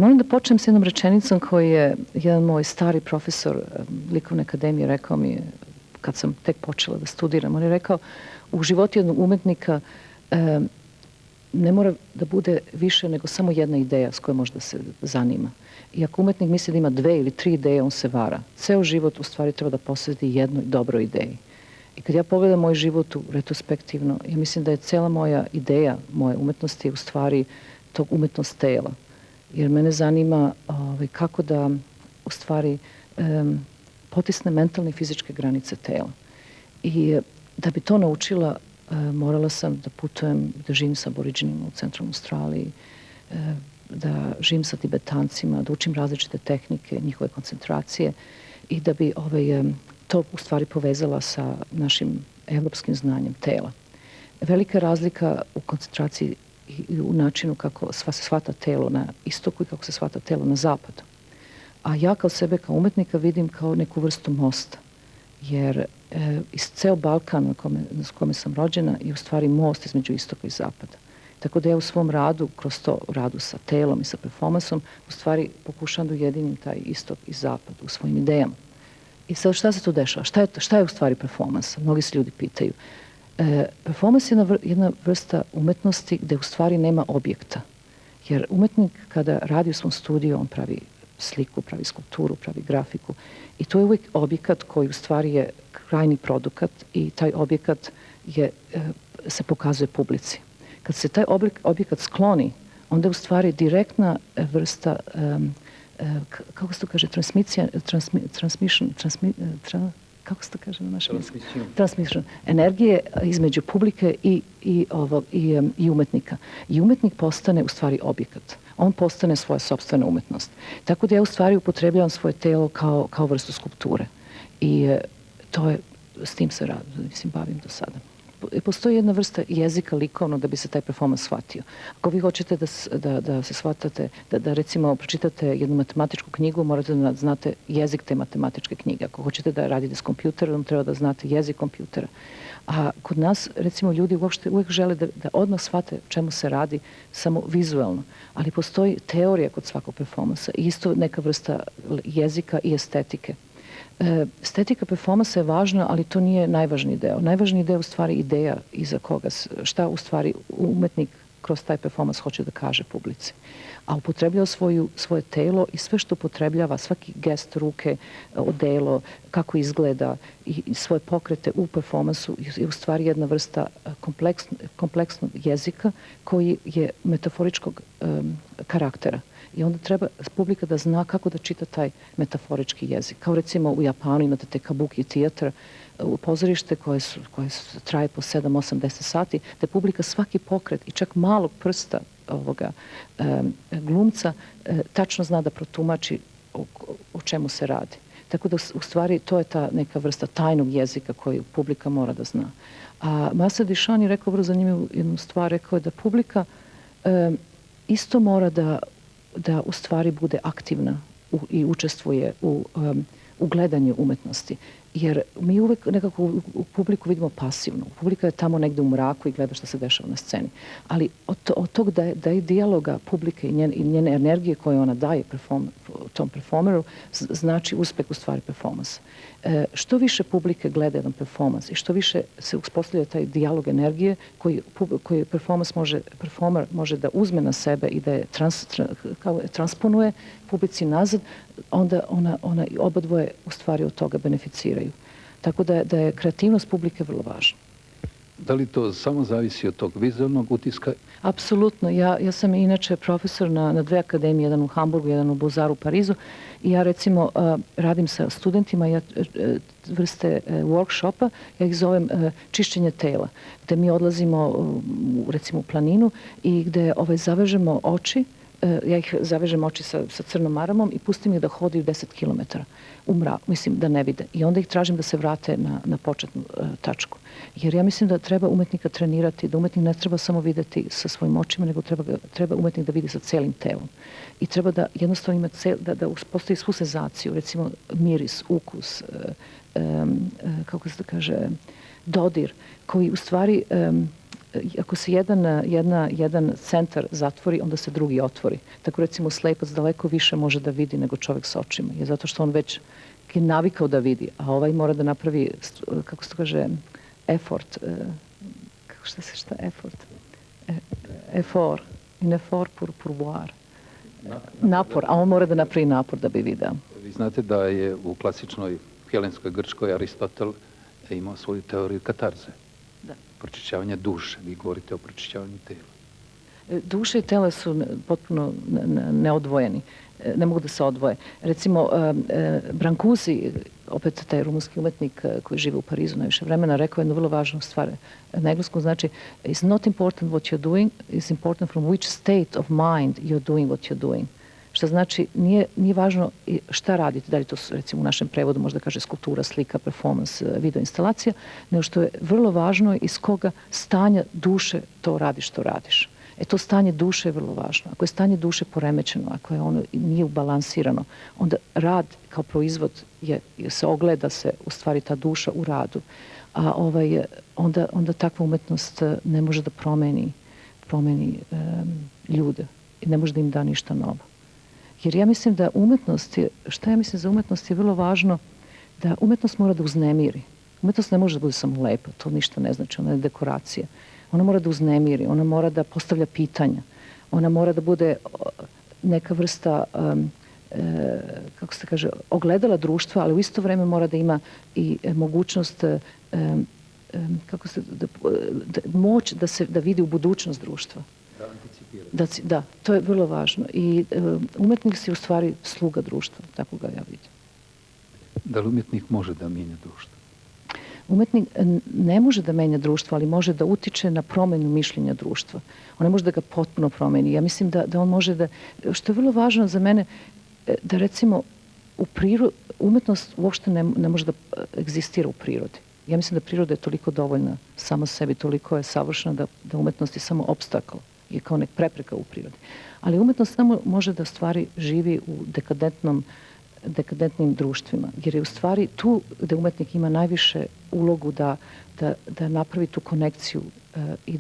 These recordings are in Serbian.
Moram da počnem s jednom rečenicom koju je jedan moj stari profesor likovne akademije rekao mi kad sam tek počela da studiram. On je rekao, u životu jednog umetnika ne mora da bude više nego samo jedna ideja s kojom možda se zanima. I ako umetnik misli da ima 2 ili 3 ideje, on se vara. Ceo život u stvari treba da posveti jednoj dobroj ideji. I kad ja pogledam moj život retrospektivno, ja mislim da je cela moja ideja, moje umetnosti u stvari tog umetnost tela. Jer mene zanima kako da u stvari potisne mentalne i fizičke granice tela. I da bi to naučila, morala sam da putujem, da živim sa aboriđinima u centralnoj Australiji, da živim sa Tibetancima, da učim različite tehnike, njihove koncentracije i da bi to u stvari povezala sa našim evropskim znanjem tela. Velika razlika u koncentraciji i u načinu kako se shvata telo na istoku i kako se shvata telo na zapadu. A ja kao sebe, kao umetnika, vidim kao neku vrstu mosta. Jer ceo Balkan na kome sam rođena je u stvari most između istoka i zapada. Tako da ja u svom radu, kroz to radu sa telom i sa performansom, u stvari pokušam da ujedinim taj istok i zapad u svojim idejama. I sad šta se tu dešava? Šta je u stvari performans? Mnogi se ljudi pitaju. Performans je jedna vrsta umetnosti gde u stvari nema objekta. Jer umetnik kada radi u svom studiju, on pravi sliku, pravi skulpturu, pravi grafiku. I to je uvijek objekat koji u stvari je krajni produkat i taj objekat se pokazuje publici. Kad se taj objekat skloni, onda je u stvari direktna vrsta, kako se to kaže, kako se to kaže na našem jeziku? Transmission. Energije između publike i umetnika. I umetnik postane u stvari objekat. On postane svoja sopstvena umetnost. Tako da ja u stvari upotrebljavam svoje telo kao vrstu skulpture. I s tim se bavim do sada. Postoji jedna vrsta jezika likovno da bi se taj performans shvatio. Ako vi hoćete da se shvatate, da recimo pročitate jednu matematičku knjigu, morate da znate jezik te matematičke knjige. Ako hoćete da radite s kompjuterom, treba da znate jezik kompjutera. A kod nas, recimo, ljudi uopšte uvijek žele da odmah shvate čemu se radi samo vizualno. Ali postoji teorija kod svakog performansa i isto neka vrsta jezika i estetike. Estetika performansa je važna, ali to nije najvažniji deo. Najvažniji deo je u stvari ideja iza koga, šta u stvari umetnik kroz taj performans hoće da kaže publici. A upotrebljava svoje telo i sve što upotrebljava, svaki gest ruke, odelo, kako izgleda i svoje pokrete u performansu je u stvari jedna vrsta kompleksnog jezika koji je metaforičkog karaktera. I onda treba publika da zna kako da čita taj metaforički jezik. Kao recimo u Japanu imate te kabuki teatra, pozorište koje traje po 7, 8, 10 sati, da publika svaki pokret i čak malog prsta ovoga glumca tačno zna da protumači o čemu se radi. Tako da u stvari to je ta neka vrsta tajnog jezika koju publika mora da zna. A Marcel Duchamp je rekao vrlo zanimljivu jednu stvar, rekao je da publika isto mora da u stvari bude aktivna i učestvuje u gledanju umetnosti. Jer mi uvek nekako u publiku vidimo pasivno. Publika je tamo negde u mraku i gleda što se dešava na sceni. Ali od tog da je dijaloga publike i njene energije koje ona daje tom performeru znači uspeh u stvari performansa. Što više publike gleda jedan performans i što više se uspostavlja taj dijalog energije koji performer može da uzme na sebe i da je transponuje publici nazad, onda ona oba dvoje u stvari od toga beneficiraju. Tako da je kreativnost publike vrlo važna. Da li to samo zavisi od tog vizualnog utiska? Apsolutno. Ja sam inače profesor na 2 akademije, jedan u Hamburgu, jedan u Beaux-Arts u Parizu. I ja recimo radim sa studentima vrste workshopa, ja ih zovem čišćenje tela, gde mi odlazimo recimo u planinu i gde zavežemo oči, ja ih zavežem oči sa crnom maramom i pustim ih da hodaju 10 km u mrak, mislim da ne vide. I onda ih tražim da se vrate na početnu tačku. Jer ja mislim da treba umetnika trenirati, da umetnik ne treba samo videti sa svojim očima, nego treba umetnik da vidi sa celim telom. I treba da jednostavno ima da uspostavi svu senzaciju, recimo miris, ukus, kako se to kaže, dodir, koji u stvari ako se jedan centar zatvori, onda se drugi otvori. Tako recimo slepac daleko više može da vidi nego čovjek s očima, je zato što on već je navikao da vidi, a ovaj mora da napravi, kako se to kaže, effort. Šta effort? Effort. Un effort pour voir. Napor, a on mora da napravi napor da bi video. Vi znate da je u klasičnoj helenskoj Grčkoj Aristotel imao svoju teoriju katarze. Da. Pročišćavanje duše. Vi govorite o pročišćavanju tela. Duše i tela su potpuno neodvojeni. Ne mogu da se odvoje. Recimo, Brancusi, opet taj rumunski umetnik koji žive u Parizu najviše vremena, rekao jednu vrlo važnu stvar. Na engleskom znači, it's not important what you're doing, it's important from which state of mind you're doing what you're doing. Što znači, nije važno šta radite, da li to su, recimo u našem prevodu možda kaže skulptura, slika, performance, video instalacija, nego što je vrlo važno iz koga stanja duše to radiš što radiš. To stanje duše je vrlo važno. Ako je stanje duše poremećeno, ako je ono nije ubalansirano, onda rad kao proizvod se ogleda se u stvari ta duša u radu. A onda takva umetnost ne može da promeni ljude i ne može da im da ništa novo. Jer ja mislim da šta ja mislim za umetnost je vrlo važno da umetnost mora da uznemiri. Umetnost ne može da bude samo lepa, to ništa ne znači, ona je dekoracija. Ona mora da uznemiri, ona mora da postavlja pitanja, ona mora da bude neka vrsta, kako se kaže, ogledala društva, ali u isto vreme mora da ima i mogućnost, moć da vidi u budućnost društva. Da anticipira. Da, to je vrlo važno. I umetnik je u stvari sluga društva, tako ga ja vidim. Da li umjetnik može da mijenja društvo? Umetnik ne može da menja društvo, ali može da utiče na promenu mišljenja društva. On ne može da ga potpuno promeni. Ja mislim da on može da... Što je vrlo važno za mene, da recimo umetnost uopšte ne može da egzistira u prirodi. Ja mislim da priroda je toliko dovoljna sama sebi, toliko je savršena da umetnost je samo obstakl, je kao nek prepreka u prirodi. Ali umetnost samo može da stvari živi u dekadentnim društvima, jer je u stvari tu gde umetnik ima najviše ulogu da napravi tu konekciju i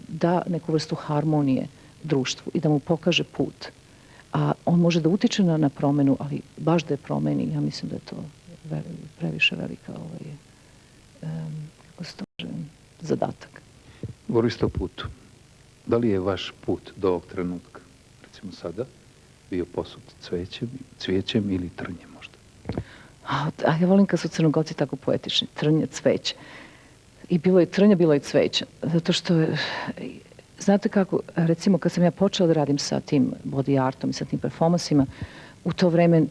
da neku vrstu harmonije društvu i da mu pokaže put. A on može da utiče na promenu, ali baš da je promeni, ja mislim da je to previše velika kako se to kaže, zadatak. Govorili ste o putu. Da li je vaš put do ovog trenutka, recimo sada, bio posut cvijećem ili trnjem možda? A ja volim kad su Crnogorci tako poetični. Trnje, cveće. I bilo je trnja, bilo je cveće. Zato što je... Znate kako, recimo kad sam ja počela da radim sa tim body artom i sa tim performansima, u to vreme,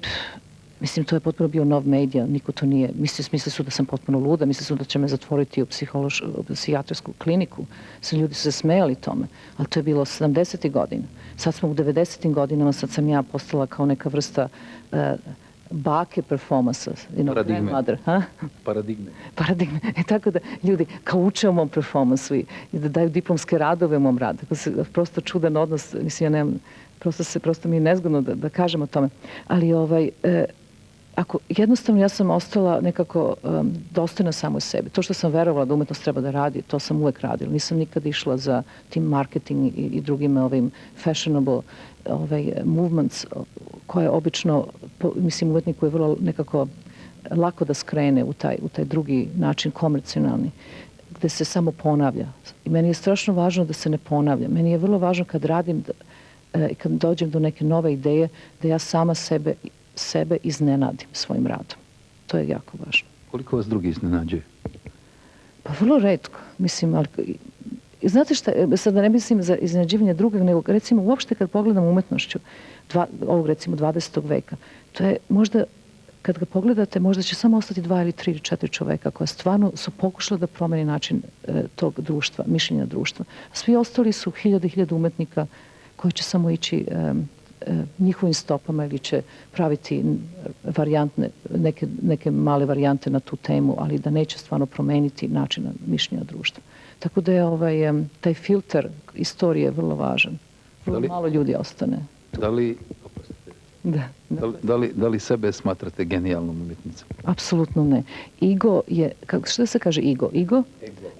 mislim, to je potpuno bio nov medija, niko to nije. Mislili su da sam potpuno luda, mislili su da će me zatvoriti u psihijatrijsku kliniku. Ljudi su se smejali tome, ali to je bilo 70. godina. Sad smo u 90. godinama, sad sam ja postala kao neka vrsta bake performansa. Paradigme. Tako da ljudi kao uče o mom performansu i da daju diplomske radove o mom radu. Tako se prosto čudan odnos, mislim, ja nemam, prosto mi je nezgodno da kažem o tome. Ali jednostavno ja sam ostala nekako dostojna samo sebi. To što sam verovala da umetnost treba da radi, to sam uvek radila. Nisam nikad išla za tim marketing i drugim fashionable movements koje obično, mislim, umetniku je vrlo nekako lako da skrene u taj drugi način, komercionalni, gde se samo ponavlja. I meni je strašno važno da se ne ponavlja. Meni je vrlo važno kad radim i kad dođem do neke nove ideje, da ja sama sebe iznenadim svojim radom. To je jako važno. Koliko vas drugi iznenađuje? Pa vrlo retko. Mislim, ali... Znate šta, sad da ne mislim za iznenađivanje drugog, nego recimo uopšte kad pogledam umetnošću ovog recimo 20. veka, to je možda, kad ga pogledate, možda će samo ostati 2 ili 3 ili 4 čoveka koja stvarno su pokušali da promeni način tog društva, mišljenja društva. Svi ostali su hiljade umetnika koji će samo ići njihovim stopama ili će praviti varijantne, neke male varijante na tu temu, ali da neće stvarno promeniti način mišljenja društva. Tako da je taj filter istorije vrlo važan. Vrlo malo ljudi ostane. Da li sebe smatrate genijalnom umjetnicom? Apsolutno ne. Ego je, što se kaže ego?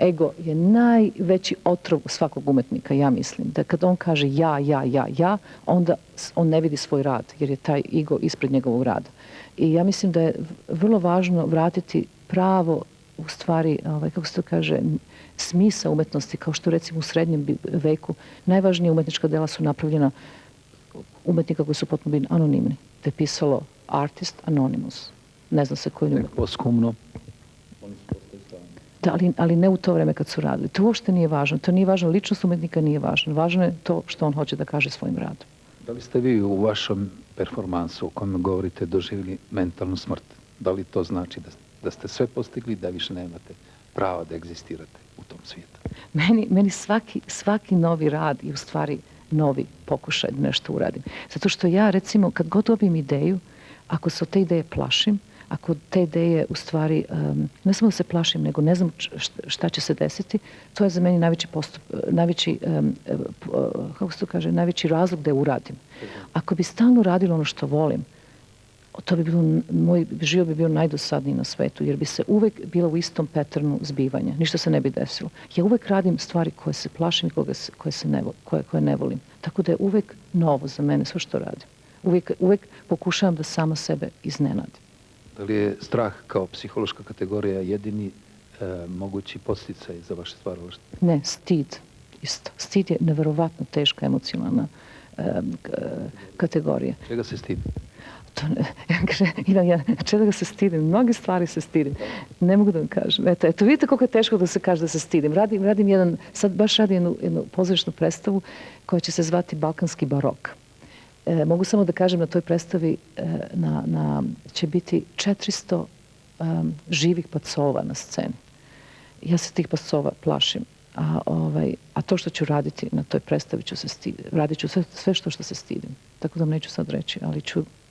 ego je najveći otrov svakog umetnika, ja mislim. Da kad on kaže ja, onda on ne vidi svoj rad, jer je taj ego ispred njegovog rada. I ja mislim da je vrlo važno vratiti pravo, u stvari, kako se to kaže, smisa umetnosti, kao što recimo u srednjem veku najvažnije umetnička dela su napravljena umetnika koji su potpuno bili anonimni. Da je pisalo Artist Anonymous. Ne zna se koji je umetnik. Posthumno. Da, ali ne u to vreme kad su radili. To uopšte nije važno. To nije važno. Ličnost umetnika nije važna. Važno je to što on hoće da kaže svojim radom. Da li ste vi u vašem performansu, o kojem govorite, doživjeli mentalnu smrt? Da li to znači da ste sve postigli, da više nemate prava da egzistirate u tom svijetu? Meni svaki novi rad i u stvari novi pokušaj da nešto uradim. Zato što ja, recimo, kad god dobijem ideju, ako se od te ideje plašim, ako te ideje u stvari, ne samo da se plašim, nego ne znam šta će se desiti, to je za meni najveći razlog da je uradim. Ako bi stalno radila ono što volim, to bi bilo, moj život bi bio najdosadniji na svetu, jer bi se uvek bila u istom paternu zbivanja. Ništa se ne bi desilo. Ja uvek radim stvari koje se plašim i koje ne volim. Tako da je uvek novo za mene sve što radim. Uvek pokušavam da sama sebe iznenadim. Da li je strah kao psihološka kategorija jedini mogući podsticaj za vaše stvaralaštvo? Ne, stid isto. Stid je neverovatno teška emocionalna kategorija. Čega se stidi? Čega se stidim? Mnogi stvari se stidim. Ne mogu da vam kažem. Eto, vidite koliko je teško da se kaže da se stidim. Sad baš radim jednu pozorišnu predstavu koja će se zvati Balkanski barok. Mogu samo da kažem na toj predstavi će biti 400 živih pacova na sceni. Ja se tih pacova plašim. A to što ću raditi na toj predstavi ću se stiditi. Radit ću sve što se stidim. Tako da vam neću sad reći, ali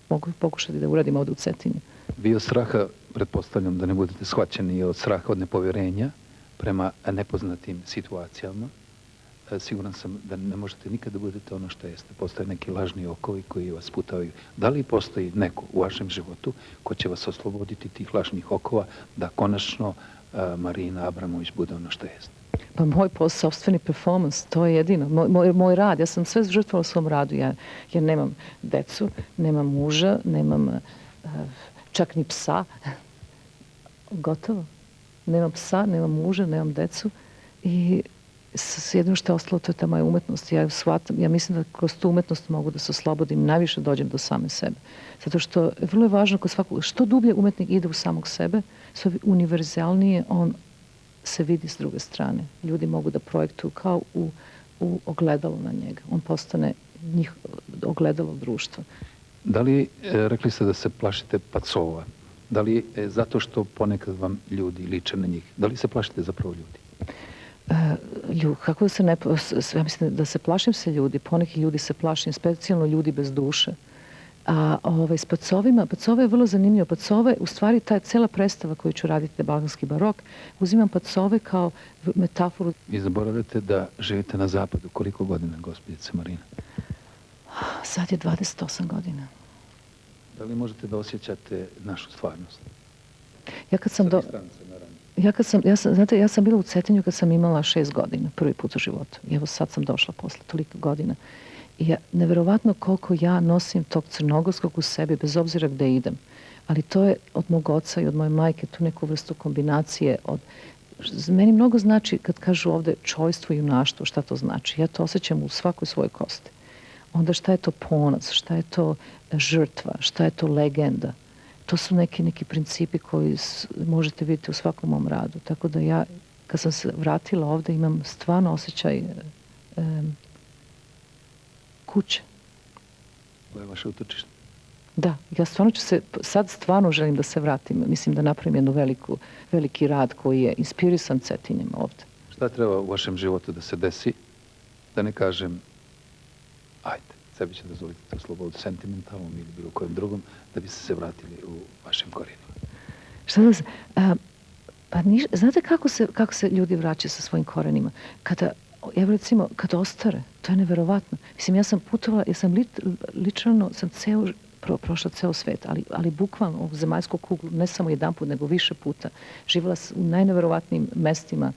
mogu pokušati da uradim ovdje u Cetinju. Vi od straha, pretpostavljam da ne budete shvaćeni, od straha od nepovjerenja prema nepoznatim situacijama, siguran sam da ne možete nikada da budete ono što jeste. Postoje neki lažni okovi koji vas putavaju. Da li postoji neko u vašem životu ko će vas osloboditi tih lažnih okova da konačno Marina Abramović bude ono što jeste? Pa moj sopstveni performans, to je jedino. Moj rad, ja sam sve žrtvovala u svom radu. Ja nemam decu, nemam muža, nemam čak ni psa. Gotovo. Nemam psa, nemam muža, nemam decu. I jedino što je ostalo, to je ta moja umetnost. Ja mislim da kroz tu umetnost mogu da se oslobodim, najviše dođem do same sebe. Zato što vrlo je važno kod svakog, što dublje umetnik ide u samog sebe, sve univerzalnije on se vidi s druge strane. Ljudi mogu da projektuju kao u ogledalo na njega. On postane ogledalo društva. Da li, rekli ste da se plašite pacova, da li zato što ponekad vam ljudi liče na njih, da li se plašite zapravo ljudi? Kako da se ne... Ja mislim da se plašim se ljudi, poneki ljudi se plašim, specijalno ljudi bez duše. A s pacovima, pacove je vrlo zanimljivo. Pacove, u stvari, ta cela predstava koju ću raditi, Balkanski barok, uzimam pacove kao metaforu. Vi zaboravljate da živite na zapadu. Koliko godina, gospođice Marina? Sad je 28 godina. Da li možete da osjećate našu stvarnost? Znate, ja sam bila u Cetinju kad sam imala 6 godina, prvi put u životu. I evo sad sam došla posle toliko godina. I neverovatno koliko ja nosim tog crnogorskog u sebi, bez obzira gde idem. Ali to je od mog oca i od moje majke, tu neku vrstu kombinacije. Meni mnogo znači, kad kažu ovde čojstvo i junaštvo, šta to znači? Ja to osjećam u svakoj svojoj kosti. Onda šta je to ponos, šta je to žrtva, šta je to legenda. To su neki principi koji možete vidjeti u svakom mom radu. Tako da ja, kad sam se vratila ovde, imam stvarno osjećaj kuće. To je vaše utočište? Da, ja sad stvarno želim da se vratim. Mislim da napravim jednu veliki rad koji je inspirisan Cetinjem ovde. Šta treba u vašem životu da se desi, da ne kažem, ajde, sebi će dozvoliti to slobodu sentimentalnom ili bilo kojem drugom, da bi se vratili u vašim korijenima? Znate kako se ljudi vraćaju sa svojim korenima? Evo recimo, kad ostare, to je neverovatno. Mislim, ja sam putovala, lično sam prošla ceo svet, ali bukvalno ovu zemaljsku kuglu, ne samo jedan put, nego više puta. Živjela u najneverovatnijim mestima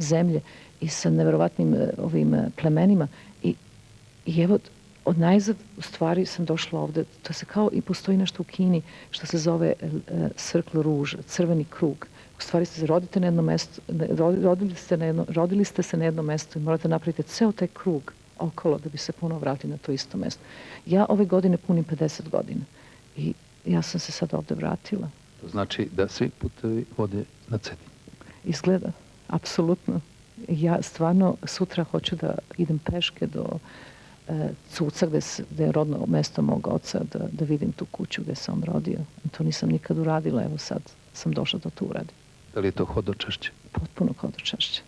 zemlje i sa neverovatnim ovim plemenima. I evo, od najzad, u stvari, sam došla ovde. To se kao i postoji nešto u Kini što se zove Circle Rouge, crveni krug. U stvari ste rodite na jedno mesto, rodili ste se na jedno mesto i morate napraviti ceo taj krug okolo da bi se ponovo vratili na to isto mesto. Ja ove godine punim 50 godina i ja sam se sad ovde vratila. To znači da svi putevi vode na Cetinj. Izgleda, apsolutno. Ja stvarno sutra hoću da idem peške do Cuca, gde je rodno mesto mog oca, da vidim tu kuću gde se on rodio. To nisam nikad uradila, evo sad sam došla da to uradim. Da li je to hodočašće? Potpuno hodočašće.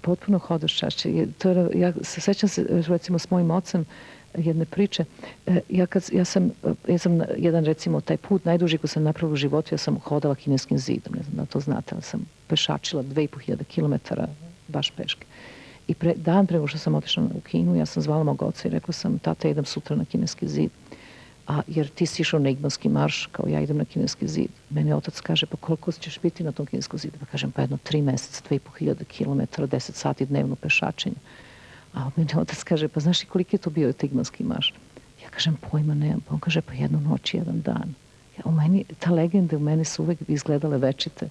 Potpuno hodočašće. Ja se sećam se, recimo, s mojim ocem jedne priče. Ja sam jedan, recimo, taj put najduži koji sam napravila u životu, ja sam hodala Kineskim zidom, ne znam da to znate, ali sam pešačila 2500 kilometara baš peške. I dan prema što sam otišla u Kinu, ja sam zvala mog oca i rekla sam, tata, idem sutra na Kineski zid. Jer ti si išao na Igmanski marš, kao ja idem na Kineski zid. Mene otac kaže, pa koliko ćeš biti na tom Kineskom zidu? Pa kažem, pa jedno 3 meseca, 2500 kilometara, 10 sati dnevno pešačenje. A mene otac kaže, pa znaš li koliki je to bio Igmanski marš? Ja kažem, pojma nemam. Pa on kaže, pa jednu noć, jedan dan. Ta legende u meni su uvek izgledale večite.